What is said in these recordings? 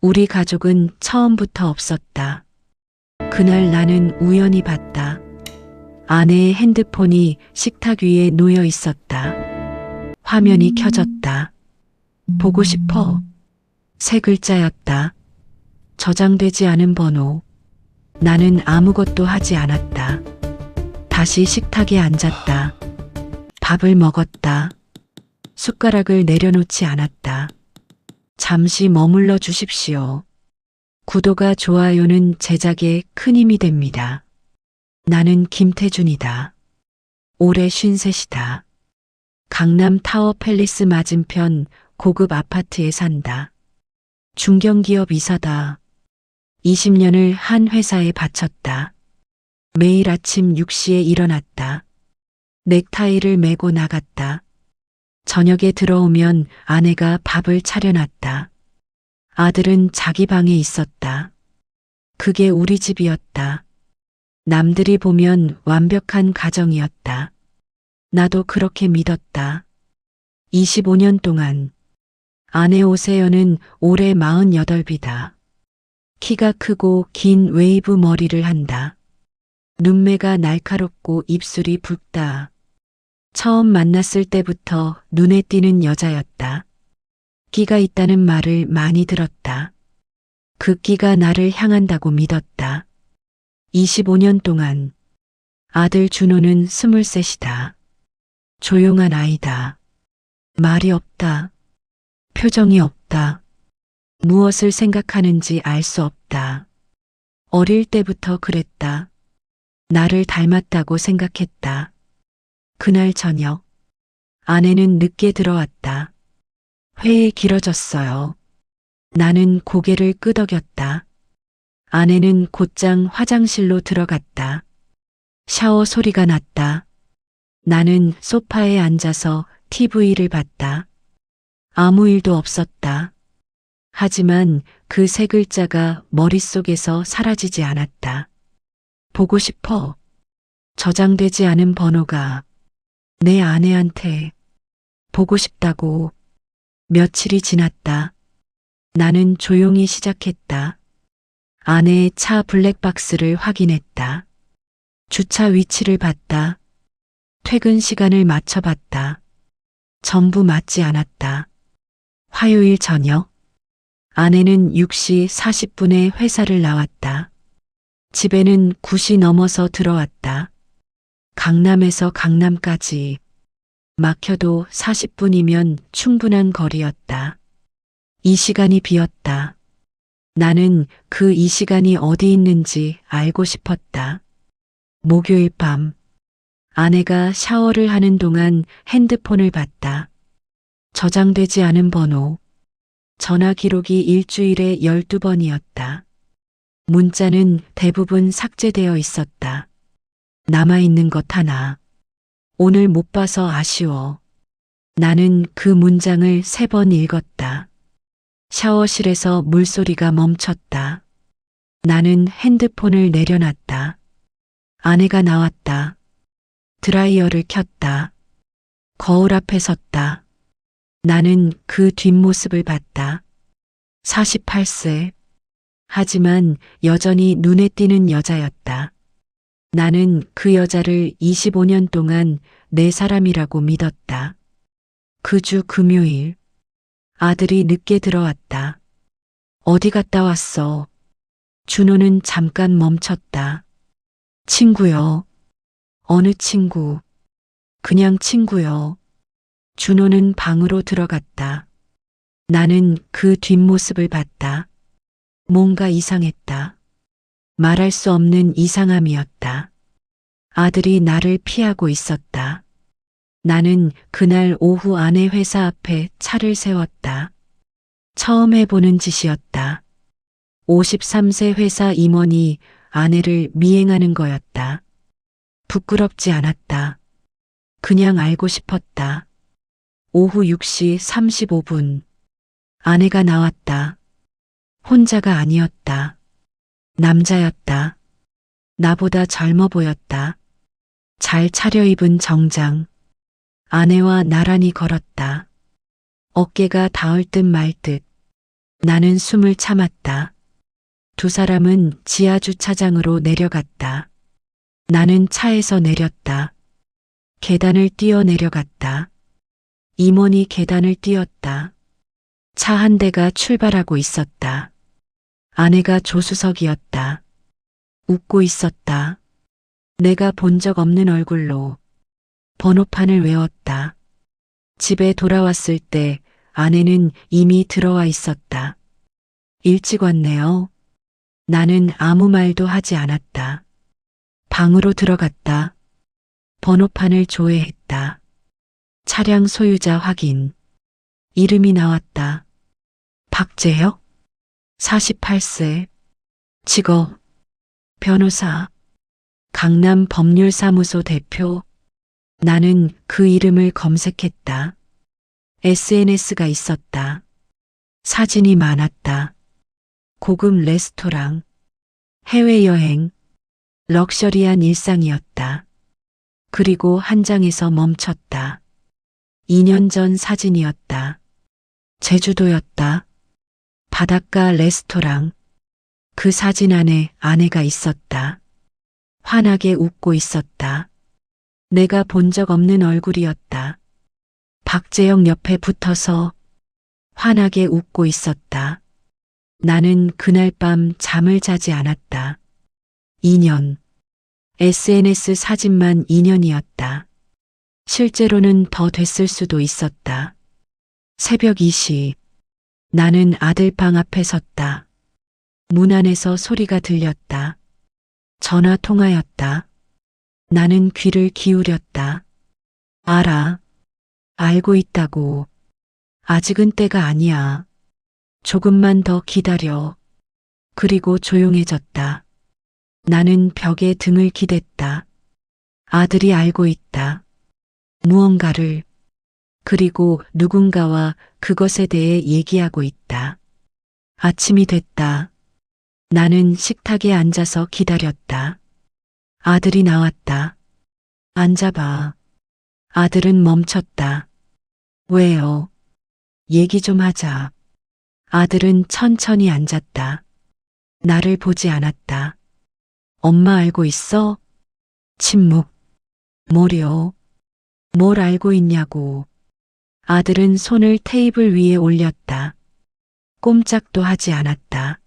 우리 가족은 처음부터 없었다. 그날 나는 우연히 봤다. 아내의 핸드폰이 식탁 위에 놓여 있었다. 화면이 켜졌다. 보고 싶어. 세 글자였다. 저장되지 않은 번호. 나는 아무것도 하지 않았다. 다시 식탁에 앉았다. 밥을 먹었다. 숟가락을 내려놓지 않았다. 잠시 머물러 주십시오. 구독과 좋아요는 제작에 큰 힘이 됩니다. 나는 김태준이다. 올해 53이다. 강남 타워 팰리스 맞은편 고급 아파트에 산다. 중견기업 이사다. 20년을 한 회사에 바쳤다. 매일 아침 6시에 일어났다. 넥타이를 매고 나갔다. 저녁에 들어오면 아내가 밥을 차려놨다. 아들은 자기 방에 있었다. 그게 우리 집이었다. 남들이 보면 완벽한 가정이었다. 나도 그렇게 믿었다. 25년 동안. 아내 오세연은 올해 48이다. 키가 크고 긴 웨이브 머리를 한다. 눈매가 날카롭고 입술이 붉다. 처음 만났을 때부터 눈에 띄는 여자였다. 끼가 있다는 말을 많이 들었다. 그 끼가 나를 향한다고 믿었다. 25년 동안. 아들 준호는 23이다. 조용한 아이다. 말이 없다. 표정이 없다. 무엇을 생각하는지 알 수 없다. 어릴 때부터 그랬다. 나를 닮았다고 생각했다. 그날 저녁. 아내는 늦게 들어왔다. 회에 길어졌어요. 나는 고개를 끄덕였다. 아내는 곧장 화장실로 들어갔다. 샤워 소리가 났다. 나는 소파에 앉아서 TV를 봤다. 아무 일도 없었다. 하지만 그 세 글자가 머릿속에서 사라지지 않았다. 보고 싶어. 저장되지 않은 번호가 내 아내한테 보고 싶다고. 며칠이 지났다. 나는 조용히 시작했다. 아내의 차 블랙박스를 확인했다. 주차 위치를 봤다. 퇴근 시간을 맞춰봤다. 전부 맞지 않았다. 화요일 저녁. 아내는 6시 40분에 회사를 나왔다. 집에는 9시 넘어서 들어왔다. 강남에서 강남까지. 막혀도 40분이면 충분한 거리였다. 이 시간이 비었다. 나는 그 이 시간이 어디 있는지 알고 싶었다. 목요일 밤. 아내가 샤워를 하는 동안 핸드폰을 봤다. 저장되지 않은 번호. 전화 기록이 일주일에 12번이었다. 문자는 대부분 삭제되어 있었다. 남아있는 것 하나. 오늘 못 봐서 아쉬워. 나는 그 문장을 3번 읽었다. 샤워실에서 물소리가 멈췄다. 나는 핸드폰을 내려놨다. 아내가 나왔다. 드라이어를 켰다. 거울 앞에 섰다. 나는 그 뒷모습을 봤다. 48세. 하지만 여전히 눈에 띄는 여자였다. 나는 그 여자를 25년 동안 내 사람이라고 믿었다. 그 주 금요일. 아들이 늦게 들어왔다. 어디 갔다 왔어? 준호는 잠깐 멈췄다. 친구요. 어느 친구? 그냥 친구요. 준호는 방으로 들어갔다. 나는 그 뒷모습을 봤다. 뭔가 이상했다. 말할 수 없는 이상함이었다. 아들이 나를 피하고 있었다. 나는 그날 오후 아내 회사 앞에 차를 세웠다. 처음 해보는 짓이었다. 53세 회사 임원이 아내를 미행하는 거였다. 부끄럽지 않았다. 그냥 알고 싶었다. 오후 6시 35분. 아내가 나왔다. 혼자가 아니었다. 남자였다. 나보다 젊어 보였다. 잘 차려입은 정장. 아내와 나란히 걸었다. 어깨가 닿을 듯 말 듯. 나는 숨을 참았다. 두 사람은 지하 주차장으로 내려갔다. 나는 차에서 내렸다. 계단을 뛰어 내려갔다. 임원이 계단을 뛰었다. 차 한 대가 출발하고 있었다. 아내가 조수석이었다. 웃고 있었다. 내가 본 적 없는 얼굴로 번호판을 외웠다. 집에 돌아왔을 때 아내는 이미 들어와 있었다. 일찍 왔네요. 나는 아무 말도 하지 않았다. 방으로 들어갔다. 번호판을 조회했다. 차량 소유자 확인. 이름이 나왔다. 박재혁? 48세. 직업. 변호사. 강남 법률사무소 대표. 나는 그 이름을 검색했다. SNS가 있었다. 사진이 많았다. 고급 레스토랑. 해외여행. 럭셔리한 일상이었다. 그리고 한 장에서 멈췄다. 2년 전 사진이었다. 제주도였다. 바닷가 레스토랑. 그 사진 안에 아내가 있었다. 환하게 웃고 있었다. 내가 본 적 없는 얼굴이었다. 박재영 옆에 붙어서 환하게 웃고 있었다. 나는 그날 밤 잠을 자지 않았다. 2년. SNS 사진만 2년이었다. 실제로는 더 됐을 수도 있었다. 새벽 2시. 나는 아들 방 앞에 섰다. 문 안에서 소리가 들렸다. 전화 통화였다. 나는 귀를 기울였다. 알아. 알고 있다고. 아직은 때가 아니야. 조금만 더 기다려. 그리고 조용해졌다. 나는 벽에 등을 기댔다. 아들이 알고 있다. 무언가를. 그리고 누군가와 그것에 대해 얘기하고 있다. 아침이 됐다. 나는 식탁에 앉아서 기다렸다. 아들이 나왔다. 앉아봐. 아들은 멈췄다. 왜요? 얘기 좀 하자. 아들은 천천히 앉았다. 나를 보지 않았다. 엄마 알고 있어? 침묵. 뭐려? 뭘 알고 있냐고. 아들은 손을 테이블 위에 올렸다. 꼼짝도 하지 않았다.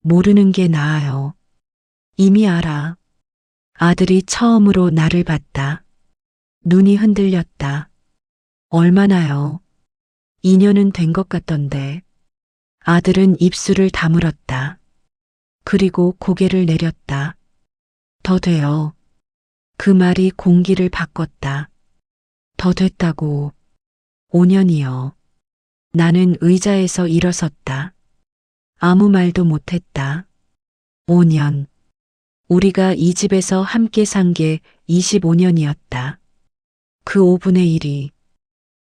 모르는 게 나아요. 이미 알아. 아들이 처음으로 나를 봤다. 눈이 흔들렸다. 얼마나요? 2년은 된 것 같던데. 아들은 입술을 다물었다. 그리고 고개를 내렸다. 더 돼요. 그 말이 공기를 바꿨다. 더 됐다고. 5년이요. 나는 의자에서 일어섰다. 아무 말도 못했다. 5년. 우리가 이 집에서 함께 산 게 25년이었다. 그 5분의 1이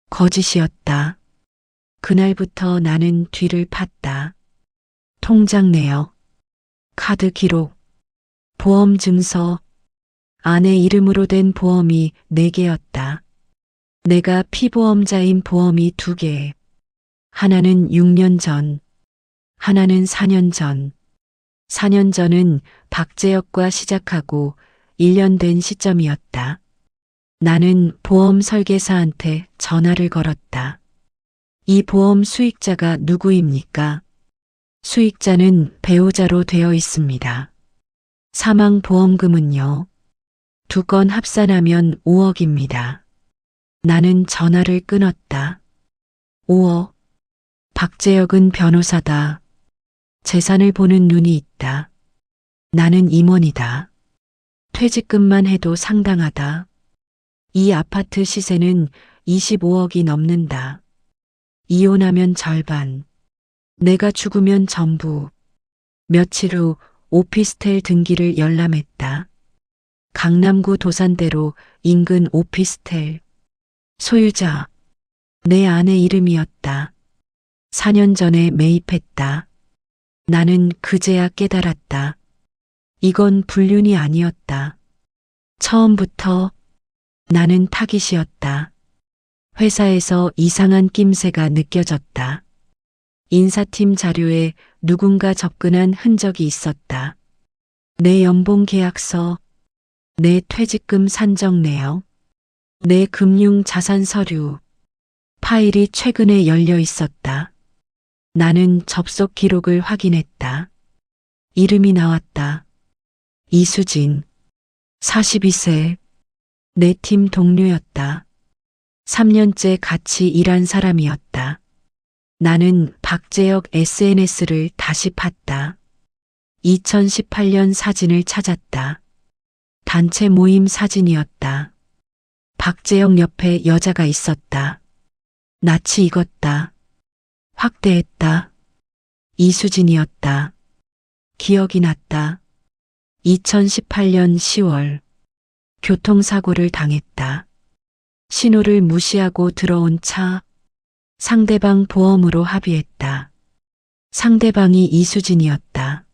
거짓이었다. 그날부터 나는 뒤를 팠다. 통장 내역, 카드 기록, 보험 증서, 아내 이름으로 된 보험이 4개였다. 내가 피보험자인 보험이 2개. 하나는 6년 전, 하나는 4년 전. 4년 전은 박재혁과 시작하고 1년 된 시점이었다. 나는 보험 설계사한테 전화를 걸었다. 이 보험 수익자가 누구입니까? 수익자는 배우자로 되어 있습니다. 사망보험금은요? 2건 합산하면 5억입니다. 나는 전화를 끊었다. 5억. 박재혁은 변호사다. 재산을 보는 눈이 있다. 나는 임원이다. 퇴직금만 해도 상당하다. 이 아파트 시세는 25억이 넘는다. 이혼하면 절반. 내가 죽으면 전부. 며칠 후 오피스텔 등기를 열람했다. 강남구 도산대로 인근 오피스텔. 소유자. 내 아내 이름이었다. 4년 전에 매입했다. 나는 그제야 깨달았다. 이건 불륜이 아니었다. 처음부터 나는 타깃이었다. 회사에서 이상한 낌새가 느껴졌다. 인사팀 자료에 누군가 접근한 흔적이 있었다. 내 연봉 계약서, 내 퇴직금 산정 내역, 내 금융 자산 서류, 파일이 최근에 열려 있었다. 나는 접속 기록을 확인했다. 이름이 나왔다. 이수진, 42세, 내 팀 동료였다. 3년째 같이 일한 사람이었다. 나는 박재혁 SNS를 다시 팠다. 2018년 사진을 찾았다. 단체 모임 사진이었다. 박재혁 옆에 여자가 있었다. 낯이 익었다. 확대했다. 이수진이었다. 기억이 났다. 2018년 10월 교통사고를 당했다. 신호를 무시하고 들어온 차. 상대방 보험으로 합의했다. 상대방이 이수진이었다.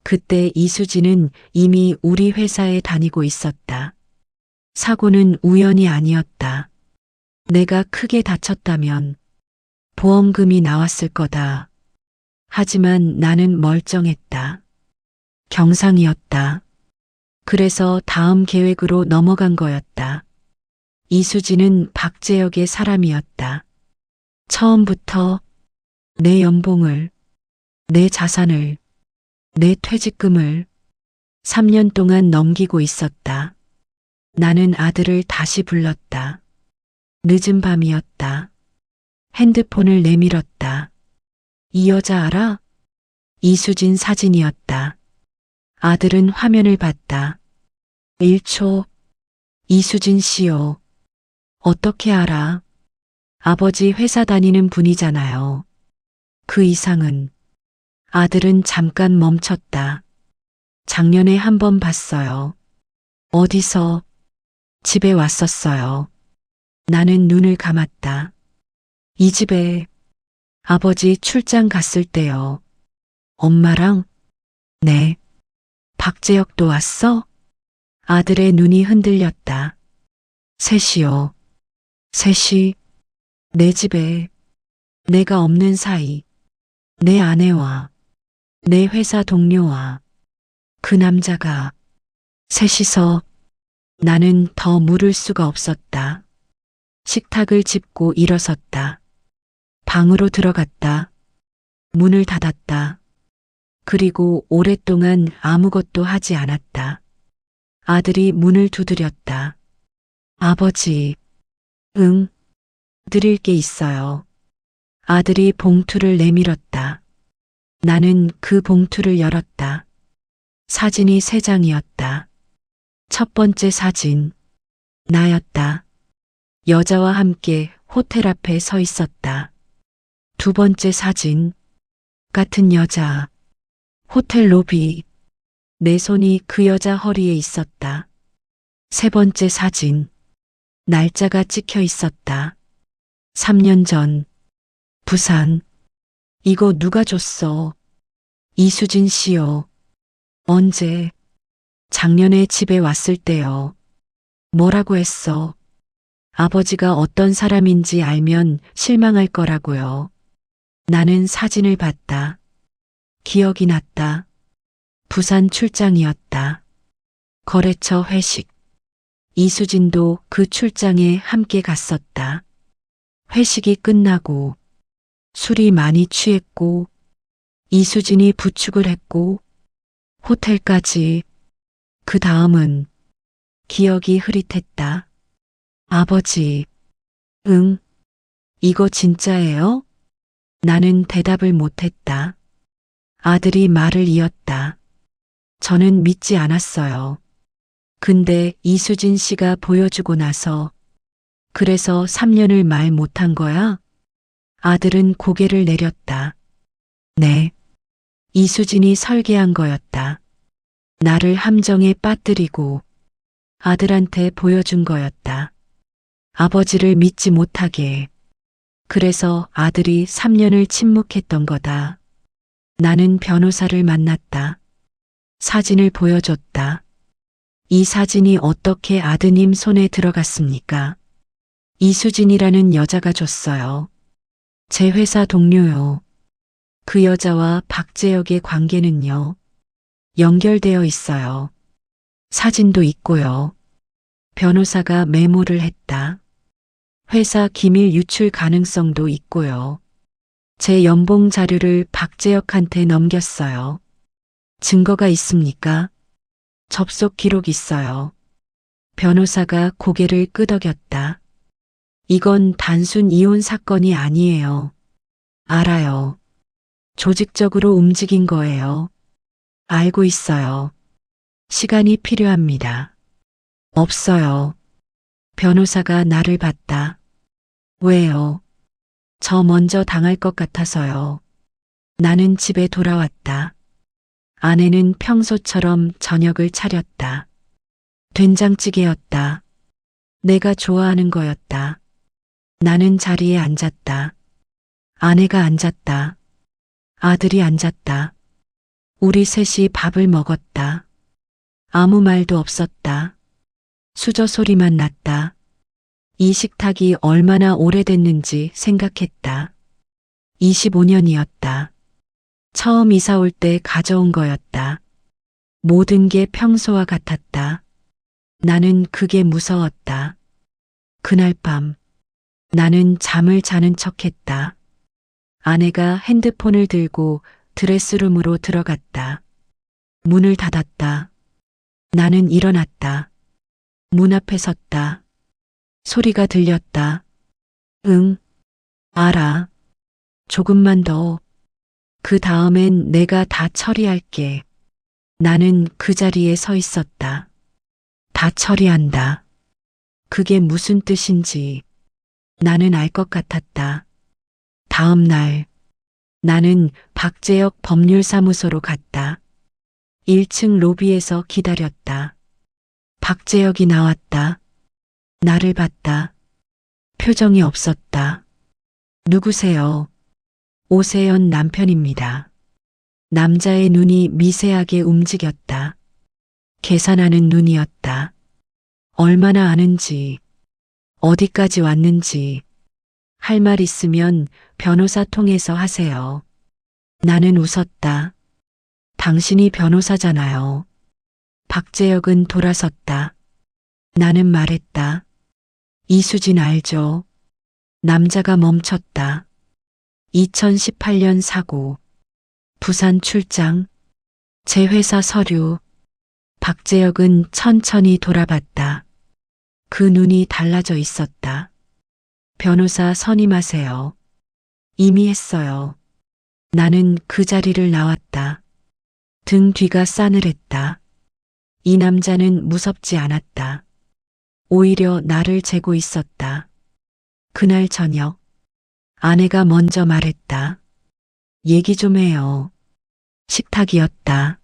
그때 이수진은 이미 우리 회사에 다니고 있었다. 사고는 우연이 아니었다. 내가 크게 다쳤다면 보험금이 나왔을 거다. 하지만 나는 멀쩡했다. 경상이었다. 그래서 다음 계획으로 넘어간 거였다. 이수진은 박재혁의 사람이었다. 처음부터 내 연봉을, 내 자산을, 내 퇴직금을 3년 동안 넘기고 있었다. 나는 아들을 다시 불렀다. 늦은 밤이었다. 핸드폰을 내밀었다. 이 여자 알아? 이수진 사진이었다. 아들은 화면을 봤다. 1초. 이수진 씨요. 어떻게 알아? 아버지 회사 다니는 분이잖아요. 그 이상은. 아들은 잠깐 멈췄다. 작년에 한 번 봤어요. 어디서? 집에 왔었어요. 나는 눈을 감았다. 이 집에 아버지 출장 갔을 때요. 엄마랑? 네. 박재혁도 왔어? 아들의 눈이 흔들렸다. 셋이요. 셋이 내 집에 내가 없는 사이 내 아내와 내 회사 동료와 그 남자가 셋이서. 나는 더 물을 수가 없었다. 식탁을 짚고 일어섰다. 방으로 들어갔다. 문을 닫았다. 그리고 오랫동안 아무것도 하지 않았다. 아들이 문을 두드렸다. 아버지. 응. 드릴 게 있어요. 아들이 봉투를 내밀었다. 나는 그 봉투를 열었다. 사진이 3장이었다. 첫 번째 사진. 나였다. 여자와 함께 호텔 앞에 서 있었다. 두 번째 사진. 같은 여자. 호텔 로비. 내 손이 그 여자 허리에 있었다. 세 번째 사진. 날짜가 찍혀 있었다. 3년 전. 부산. 이거 누가 줬어? 이수진 씨요. 언제? 작년에 집에 왔을 때요. 뭐라고 했어? 아버지가 어떤 사람인지 알면 실망할 거라고요. 나는 사진을 봤다. 기억이 났다. 부산 출장이었다. 거래처 회식. 이수진도 그 출장에 함께 갔었다. 회식이 끝나고 술이 많이 취했고 이수진이 부축을 했고 호텔까지. 그 다음은 기억이 흐릿했다. 아버지. 응. 이거 진짜예요? 나는 대답을 못했다. 아들이 말을 이었다. 저는 믿지 않았어요. 근데 이수진 씨가 보여주고 나서 그래서 3년을 말 못한 거야? 아들은 고개를 내렸다. 네. 이수진이 설계한 거였다. 나를 함정에 빠뜨리고 아들한테 보여준 거였다. 아버지를 믿지 못하게. 그래서 아들이 3년을 침묵했던 거다. 나는 변호사를 만났다. 사진을 보여줬다. 이 사진이 어떻게 아드님 손에 들어갔습니까? 이수진이라는 여자가 줬어요. 제 회사 동료요. 그 여자와 박재혁의 관계는요, 연결되어 있어요. 사진도 있고요. 변호사가 메모를 했다. 회사 기밀 유출 가능성도 있고요. 제 연봉 자료를 박재혁한테 넘겼어요. 증거가 있습니까? 접속 기록 있어요. 변호사가 고개를 끄덕였다. 이건 단순 이혼 사건이 아니에요. 알아요. 조직적으로 움직인 거예요. 알고 있어요. 시간이 필요합니다. 없어요. 변호사가 나를 봤다. 왜요? 저 먼저 당할 것 같아서요. 나는 집에 돌아왔다. 아내는 평소처럼 저녁을 차렸다. 된장찌개였다. 내가 좋아하는 거였다. 나는 자리에 앉았다. 아내가 앉았다. 아들이 앉았다. 우리 셋이 밥을 먹었다. 아무 말도 없었다. 수저 소리만 났다. 이 식탁이 얼마나 오래됐는지 생각했다. 25년이었다. 처음 이사 올 때 가져온 거였다. 모든 게 평소와 같았다. 나는 그게 무서웠다. 그날 밤 나는 잠을 자는 척했다. 아내가 핸드폰을 들고 드레스룸으로 들어갔다. 문을 닫았다. 나는 일어났다. 문 앞에 섰다. 소리가 들렸다. 응, 알아. 조금만 더. 그 다음엔 내가 다 처리할게. 나는 그 자리에 서 있었다. 다 처리한다. 그게 무슨 뜻인지 나는 알 것 같았다. 다음 날 나는 박재혁 법률사무소로 갔다. 1층 로비에서 기다렸다. 박재혁이 나왔다. 나를 봤다. 표정이 없었다. 누구세요? 오세연 남편입니다. 남자의 눈이 미세하게 움직였다. 계산하는 눈이었다. 얼마나 아는지, 어디까지 왔는지, 할 말 있으면 변호사 통해서 하세요. 나는 웃었다. 당신이 변호사잖아요. 박재혁은 돌아섰다. 나는 말했다. 이수진 알죠? 남자가 멈췄다. 2018년 사고, 부산 출장, 제 회사 서류. 박재혁은 천천히 돌아봤다. 그 눈이 달라져 있었다. 변호사 선임하세요. 이미 했어요. 나는 그 자리를 나왔다. 등 뒤가 싸늘했다. 이 남자는 무섭지 않았다. 오히려 나를 재고 있었다. 그날 저녁, 아내가 먼저 말했다. 얘기 좀 해요. 식탁이었다.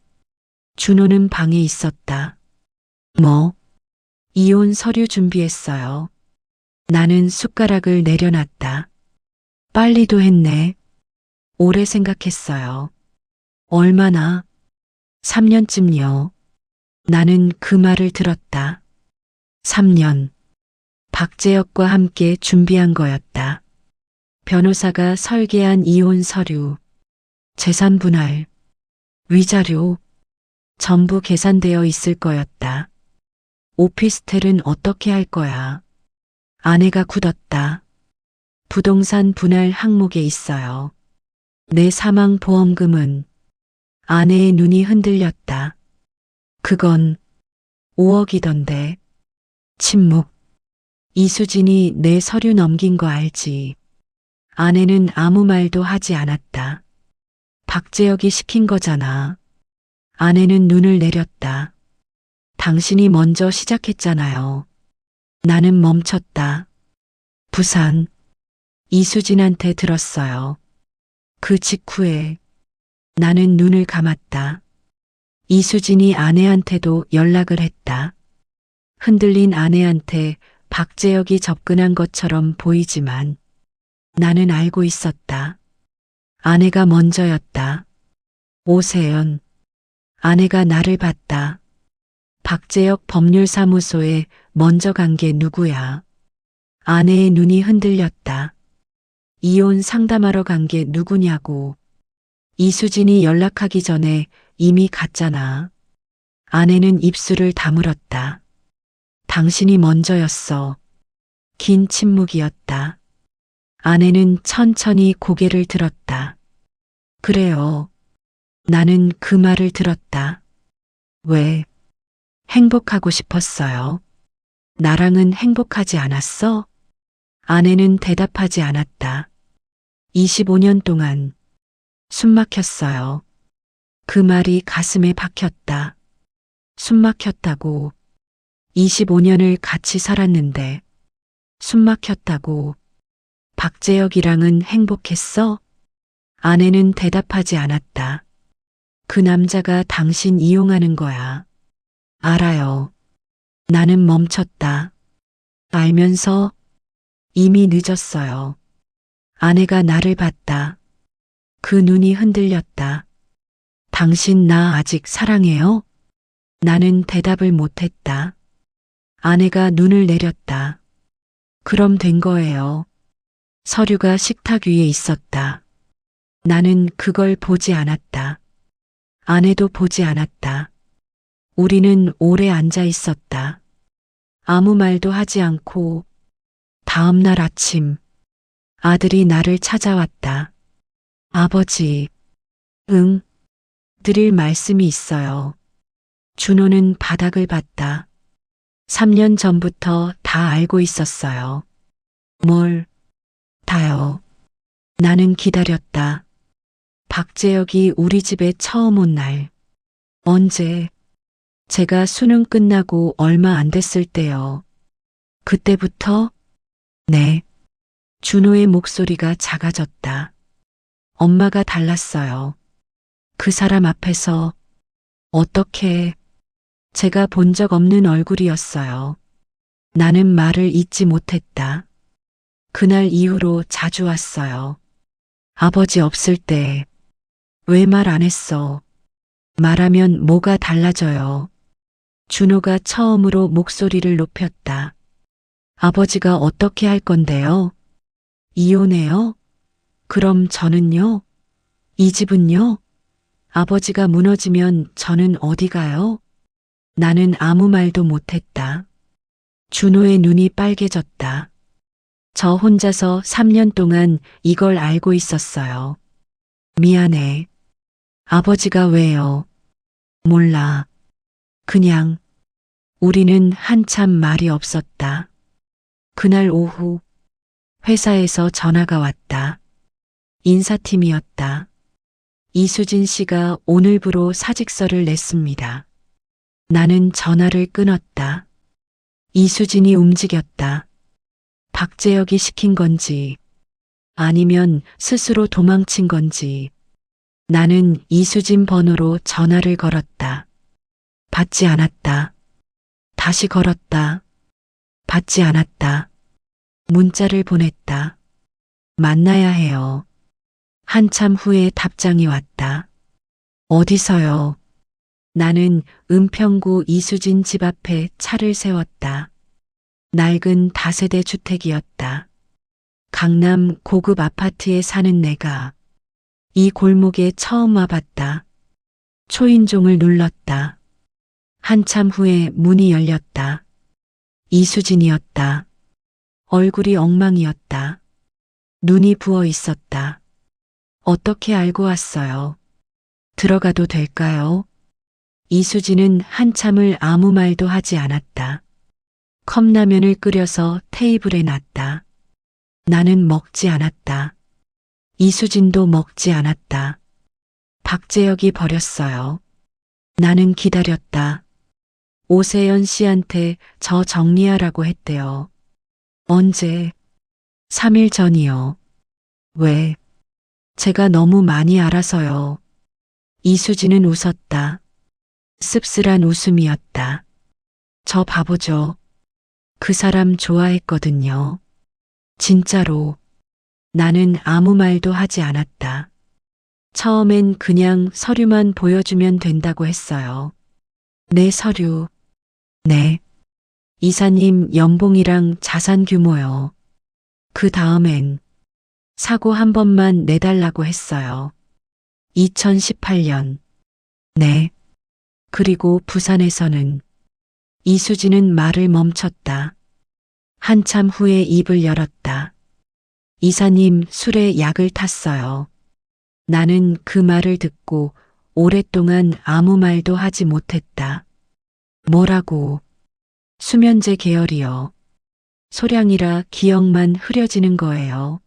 준호는 방에 있었다. 뭐? 이혼 서류 준비했어요. 나는 숟가락을 내려놨다. 빨리도 했네. 오래 생각했어요. 얼마나? 3년쯤요. 나는 그 말을 들었다. 3년. 박재혁과 함께 준비한 거였다. 변호사가 설계한 이혼 서류, 재산 분할, 위자료, 전부 계산되어 있을 거였다. 오피스텔은 어떻게 할 거야? 아내가 굳었다. 부동산 분할 항목에 있어요. 내 사망 보험금은. 아내의 눈이 흔들렸다. 그건 5억이던데. 침묵. 이수진이 내 서류 넘긴 거 알지? 아내는 아무 말도 하지 않았다. 박재혁이 시킨 거잖아. 아내는 눈을 내렸다. 당신이 먼저 시작했잖아요. 나는 멈췄다. 부산. 이수진한테 들었어요. 그 직후에 나는 눈을 감았다. 이수진이 아내한테도 연락을 했다. 흔들린 아내한테 박재혁이 접근한 것처럼 보이지만 나는 알고 있었다. 아내가 먼저였다. 오세연. 아내가 나를 봤다. 박재혁 법률사무소에 먼저 간 게 누구야? 아내의 눈이 흔들렸다. 이혼 상담하러 간 게 누구냐고. 이수진이 연락하기 전에 이미 갔잖아. 아내는 입술을 다물었다. 당신이 먼저였어. 긴 침묵이었다. 아내는 천천히 고개를 들었다. 그래요. 나는 그 말을 들었다. 왜? 행복하고 싶었어요. 나랑은 행복하지 않았어? 아내는 대답하지 않았다. 25년 동안 숨 막혔어요. 그 말이 가슴에 박혔다. 숨 막혔다고. 25년을 같이 살았는데 숨 막혔다고. 박재혁이랑은 행복했어? 아내는 대답하지 않았다. 그 남자가 당신 이용하는 거야. 알아요. 나는 멈췄다. 알면서 이미 늦었어요. 아내가 나를 봤다. 그 눈이 흔들렸다. 당신 나 아직 사랑해요? 나는 대답을 못했다. 아내가 눈을 내렸다. 그럼 된 거예요. 서류가 식탁 위에 있었다. 나는 그걸 보지 않았다. 아내도 보지 않았다. 우리는 오래 앉아 있었다. 아무 말도 하지 않고 다음 날 아침 아들이 나를 찾아왔다. 아버지, 응, 드릴 말씀이 있어요. 준호는 바닥을 봤다. 3년 전부터 다 알고 있었어요. 뭘, 다요. 나는 기다렸다. 박재혁이 우리 집에 처음 온 날. 언제? 제가 수능 끝나고 얼마 안 됐을 때요. 그때부터? 네. 준호의 목소리가 작아졌다. 엄마가 달랐어요. 그 사람 앞에서 어떻게 제가 본 적 없는 얼굴이었어요. 나는 말을 잇지 못했다. 그날 이후로 자주 왔어요. 아버지 없을 때 왜 말 안 했어? 말하면 뭐가 달라져요. 준호가 처음으로 목소리를 높였다. 아버지가 어떻게 할 건데요? 이혼해요? 그럼 저는요? 이 집은요? 아버지가 무너지면 저는 어디 가요? 나는 아무 말도 못했다. 준호의 눈이 빨개졌다. 저 혼자서 3년 동안 이걸 알고 있었어요. 미안해. 아버지가 왜요? 몰라. 그냥 우리는 한참 말이 없었다. 그날 오후 회사에서 전화가 왔다. 인사팀이었다. 이수진 씨가 오늘부로 사직서를 냈습니다. 나는 전화를 끊었다. 이수진이 움직였다. 박재혁이 시킨 건지 아니면 스스로 도망친 건지. 나는 이수진 번호로 전화를 걸었다. 받지 않았다. 다시 걸었다. 받지 않았다. 문자를 보냈다. 만나야 해요. 한참 후에 답장이 왔다. 어디서요? 나는 은평구 이수진 집 앞에 차를 세웠다. 낡은 다세대 주택이었다. 강남 고급 아파트에 사는 내가 이 골목에 처음 와봤다. 초인종을 눌렀다. 한참 후에 문이 열렸다. 이수진이었다. 얼굴이 엉망이었다. 눈이 부어 있었다. 어떻게 알고 왔어요? 들어가도 될까요? 이수진은 한참을 아무 말도 하지 않았다. 컵라면을 끓여서 테이블에 놨다. 나는 먹지 않았다. 이수진도 먹지 않았다. 박재혁이 버렸어요. 나는 기다렸다. 오세연 씨한테 저 정리하라고 했대요. 언제? 3일 전이요. 왜? 제가 너무 많이 알아서요. 이수진은 웃었다. 씁쓸한 웃음이었다. 저 바보죠. 그 사람 좋아했거든요. 진짜로. 나는 아무 말도 하지 않았다. 처음엔 그냥 서류만 보여주면 된다고 했어요. 내 서류. 네. 이사님 연봉이랑 자산 규모요. 그 다음엔 사고 한 번만 내달라고 했어요. 2018년. 네. 그리고 부산에서는 이수진은 말을 멈췄다. 한참 후에 입을 열었다. 이사님 술에 약을 탔어요. 나는 그 말을 듣고 오랫동안 아무 말도 하지 못했다. 뭐라고? 수면제 계열이요. 소량이라 기억만 흐려지는 거예요.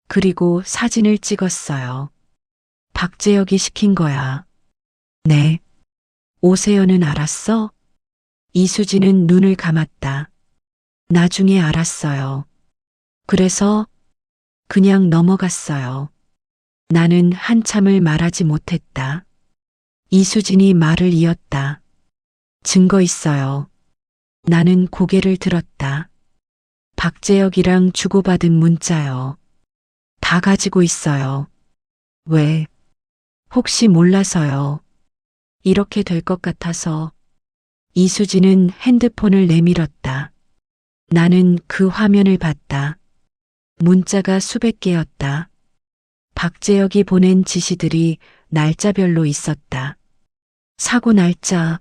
그리고 사진을 찍었어요. 박재혁이 시킨 거야. 네. 오세연은 알았어? 이수진은 눈을 감았다. 나중에 알았어요. 그래서 그냥 넘어갔어요. 나는 한참을 말하지 못했다. 이수진이 말을 이었다. 증거 있어요. 나는 고개를 들었다. 박재혁이랑 주고받은 문자요. 다 가지고 있어요. 왜? 혹시 몰라서요. 이렇게 될 것 같아서. 이수진은 핸드폰을 내밀었다. 나는 그 화면을 봤다. 문자가 수백 개였다. 박재혁이 보낸 지시들이 날짜별로 있었다. 사고 날짜,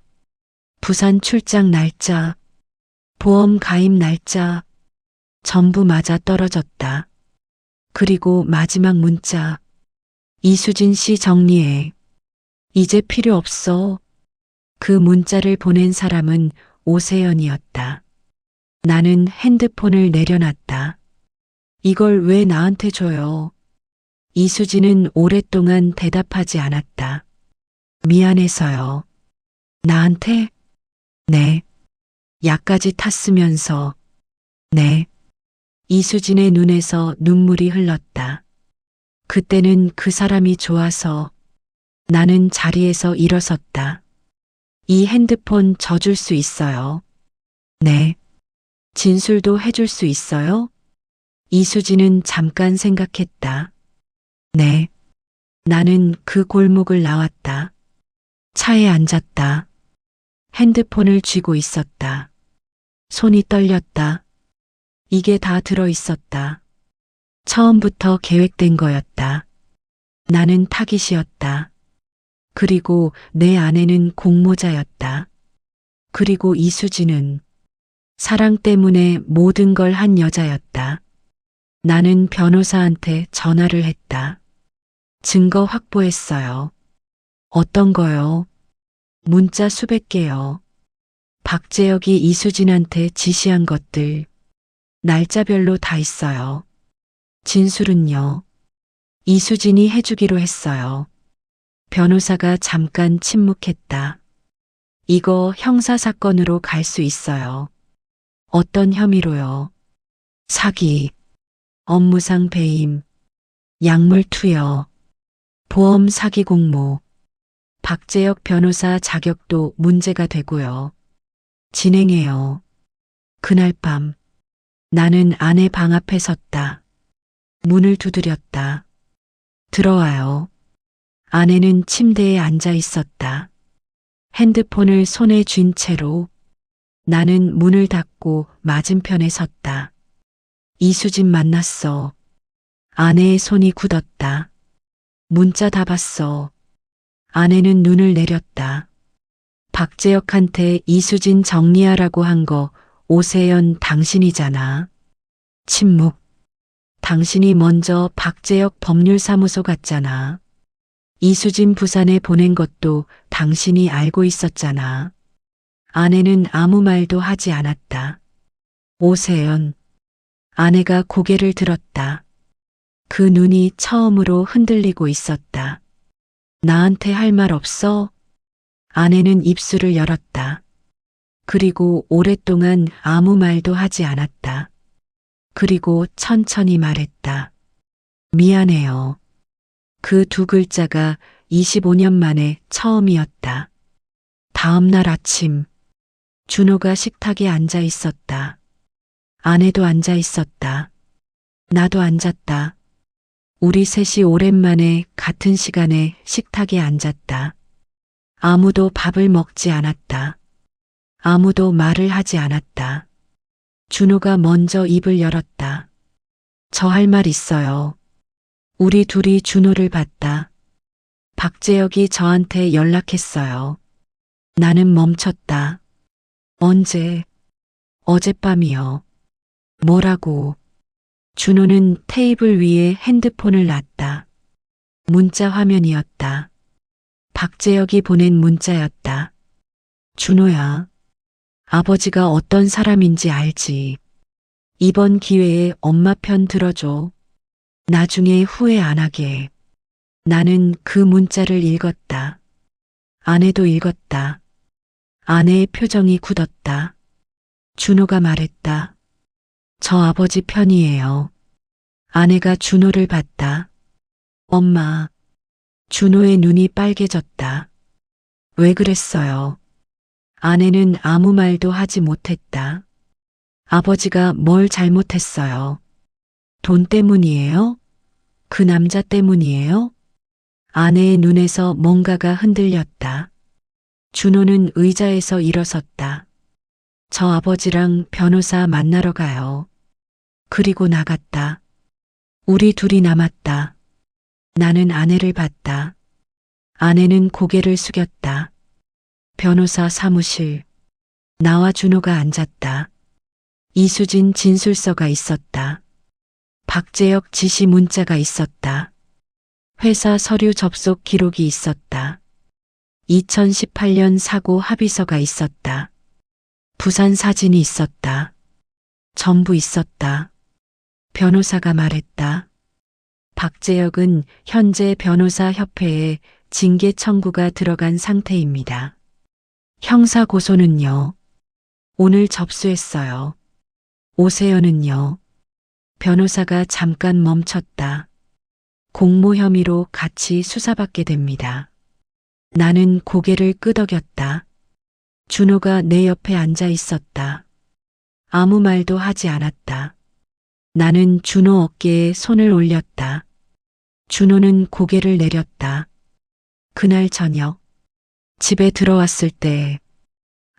부산 출장 날짜, 보험 가입 날짜, 전부 맞아 떨어졌다. 그리고 마지막 문자. 이수진 씨 정리해. 이제 필요 없어. 그 문자를 보낸 사람은 오세연이었다. 나는 핸드폰을 내려놨다. 이걸 왜 나한테 줘요? 이수진은 오랫동안 대답하지 않았다. 미안해서요. 나한테? 네. 약까지 탔으면서. 네. 이수진의 눈에서 눈물이 흘렀다. 그때는 그 사람이 좋아서. 나는 자리에서 일어섰다. 이 핸드폰 져줄 수 있어요. 네. 진술도 해줄 수 있어요? 이수진은 잠깐 생각했다. 네. 나는 그 골목을 나왔다. 차에 앉았다. 핸드폰을 쥐고 있었다. 손이 떨렸다. 이게 다 들어 있었다. 처음부터 계획된 거였다. 나는 타깃이었다. 그리고 내 아내는 공모자였다. 그리고 이수진은 사랑 때문에 모든 걸 한 여자였다. 나는 변호사한테 전화를 했다. 증거 확보했어요. 어떤 거요? 문자 수백 개요. 박재혁이 이수진한테 지시한 것들. 날짜별로 다 있어요. 진술은요? 이수진이 해주기로 했어요. 변호사가 잠깐 침묵했다. 이거 형사사건으로 갈 수 있어요. 어떤 혐의로요? 사기, 업무상 배임, 약물 투여, 보험 사기 공모, 박재혁 변호사 자격도 문제가 되고요. 진행해요. 그날 밤 나는 아내 방 앞에 섰다. 문을 두드렸다. 들어와요. 아내는 침대에 앉아 있었다. 핸드폰을 손에 쥔 채로. 나는 문을 닫고 맞은편에 섰다. 이수진 만났어. 아내의 손이 굳었다. 문자 다 봤어. 아내는 눈을 내렸다. 박재혁한테 이수진 정리하라고 한 거 오세연 당신이잖아. 침묵. 당신이 먼저 박재혁 법률사무소 갔잖아. 이수진 부산에 보낸 것도 당신이 알고 있었잖아. 아내는 아무 말도 하지 않았다. 오세연. 아내가 고개를 들었다. 그 눈이 처음으로 흔들리고 있었다. 나한테 할 말 없어? 아내는 입술을 열었다. 그리고 오랫동안 아무 말도 하지 않았다. 그리고 천천히 말했다. 미안해요. 그 두 글자가 25년 만에 처음이었다. 다음 날 아침, 준호가 식탁에 앉아 있었다. 아내도 앉아 있었다. 나도 앉았다. 우리 셋이 오랜만에 같은 시간에 식탁에 앉았다. 아무도 밥을 먹지 않았다. 아무도 말을 하지 않았다. 준호가 먼저 입을 열었다. 저 할 말 있어요. 우리 둘이 준호를 봤다. 박재혁이 저한테 연락했어요. 나는 멈췄다. 언제? 어젯밤이요. 뭐라고? 준호는 테이블 위에 핸드폰을 놨다. 문자 화면이었다. 박재혁이 보낸 문자였다. 준호야. 아버지가 어떤 사람인지 알지. 이번 기회에 엄마 편 들어줘. 나중에 후회 안 하게. 나는 그 문자를 읽었다. 아내도 읽었다. 아내의 표정이 굳었다. 준호가 말했다. 저 아버지 편이에요. 아내가 준호를 봤다. 엄마. 준호의 눈이 빨개졌다. 왜 그랬어요? 아내는 아무 말도 하지 못했다. 아버지가 뭘 잘못했어요? 돈 때문이에요? 그 남자 때문이에요? 아내의 눈에서 뭔가가 흔들렸다. 준호는 의자에서 일어섰다. 저 아버지랑 변호사 만나러 가요. 그리고 나갔다. 우리 둘이 남았다. 나는 아내를 봤다. 아내는 고개를 숙였다. 변호사 사무실. 나와 준호가 앉았다. 이수진 진술서가 있었다. 박재혁 지시 문자가 있었다. 회사 서류 접속 기록이 있었다. 2018년 사고 합의서가 있었다. 부산 사진이 있었다. 전부 있었다. 변호사가 말했다. 박재혁은 현재 변호사협회에 징계 청구가 들어간 상태입니다. 형사 고소는요. 오늘 접수했어요. 오세연은요. 변호사가 잠깐 멈췄다. 공모 혐의로 같이 수사받게 됩니다. 나는 고개를 끄덕였다. 준호가 내 옆에 앉아 있었다. 아무 말도 하지 않았다. 나는 준호 어깨에 손을 올렸다. 준호는 고개를 내렸다. 그날 저녁 집에 들어왔을 때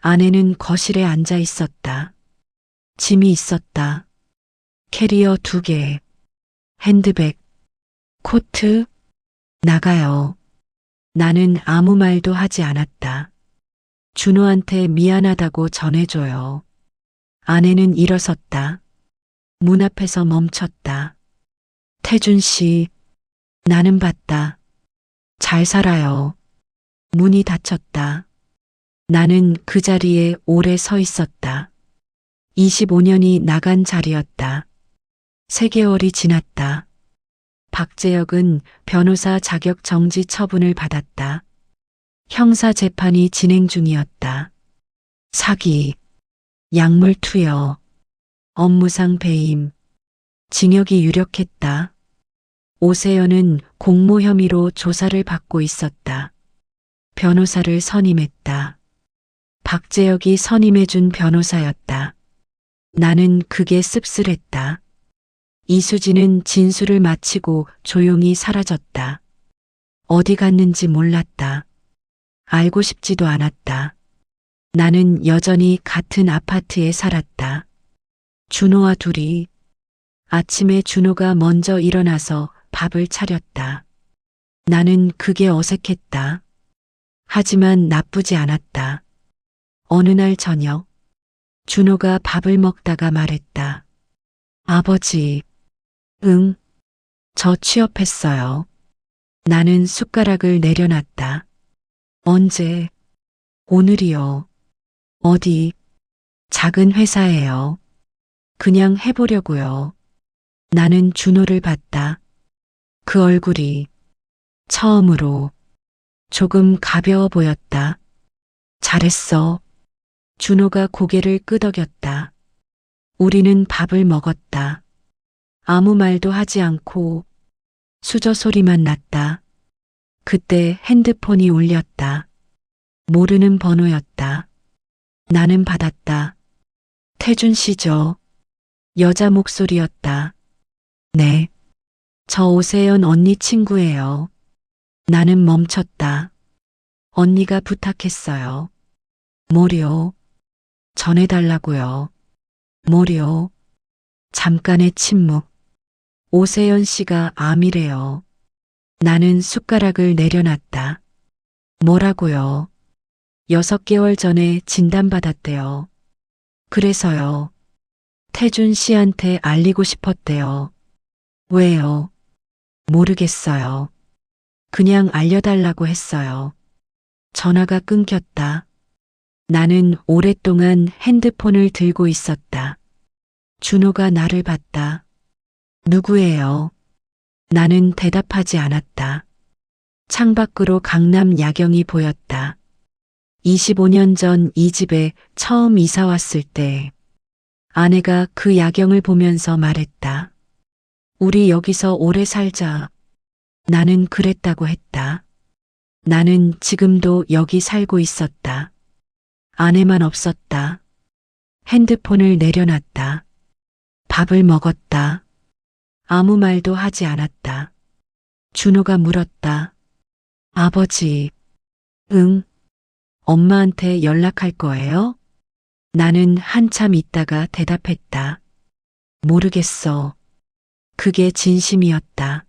아내는 거실에 앉아 있었다. 짐이 있었다. 캐리어 2개, 핸드백, 코트, 나가요. 나는 아무 말도 하지 않았다. 준호한테 미안하다고 전해줘요. 아내는 일어섰다. 문 앞에서 멈췄다. 태준 씨, 나는 봤다. 잘 살아요. 문이 닫혔다. 나는 그 자리에 오래 서 있었다. 25년이 나간 자리였다. 3개월이 지났다. 박재혁은 변호사 자격 정지 처분을 받았다. 형사 재판이 진행 중이었다. 사기, 약물 투여, 업무상 배임, 징역이 유력했다. 오세연은 공모 혐의로 조사를 받고 있었다. 변호사를 선임했다. 박재혁이 선임해준 변호사였다. 나는 그게 씁쓸했다. 이수진은 진술을 마치고 조용히 사라졌다. 어디 갔는지 몰랐다. 알고 싶지도 않았다. 나는 여전히 같은 아파트에 살았다. 준호와 둘이. 아침에 준호가 먼저 일어나서 밥을 차렸다. 나는 그게 어색했다. 하지만 나쁘지 않았다. 어느 날 저녁, 준호가 밥을 먹다가 말했다. 아버지, 응, 저 취업했어요. 나는 숟가락을 내려놨다. 언제? 오늘이요. 어디? 작은 회사예요. 그냥 해보려고요. 나는 준호를 봤다. 그 얼굴이 처음으로 조금 가벼워 보였다. 잘했어. 준호가 고개를 끄덕였다. 우리는 밥을 먹었다. 아무 말도 하지 않고 수저 소리만 났다. 그때 핸드폰이 울렸다. 모르는 번호였다. 나는 받았다. 태준 씨죠? 여자 목소리였다. 네. 저 오세연 언니 친구예요. 나는 멈췄다. 언니가 부탁했어요. 뭐요? 전해달라고요. 뭐요? 잠깐의 침묵. 오세연 씨가 암이래요. 나는 숟가락을 내려놨다. 뭐라고요? 6개월 전에 진단받았대요. 그래서요. 태준 씨한테 알리고 싶었대요. 왜요? 모르겠어요. 그냥 알려달라고 했어요. 전화가 끊겼다. 나는 오랫동안 핸드폰을 들고 있었다. 준호가 나를 봤다. 누구예요? 나는 대답하지 않았다. 창밖으로 강남 야경이 보였다. 25년 전 이 집에 처음 이사 왔을 때 아내가 그 야경을 보면서 말했다. 우리 여기서 오래 살자. 나는 그랬다고 했다. 나는 지금도 여기 살고 있었다. 아내만 없었다. 핸드폰을 내려놨다. 밥을 먹었다. 아무 말도 하지 않았다. 준호가 물었다. 아버지, 응? 엄마한테 연락할 거예요? 나는 한참 있다가 대답했다. 모르겠어. 그게 진심이었다.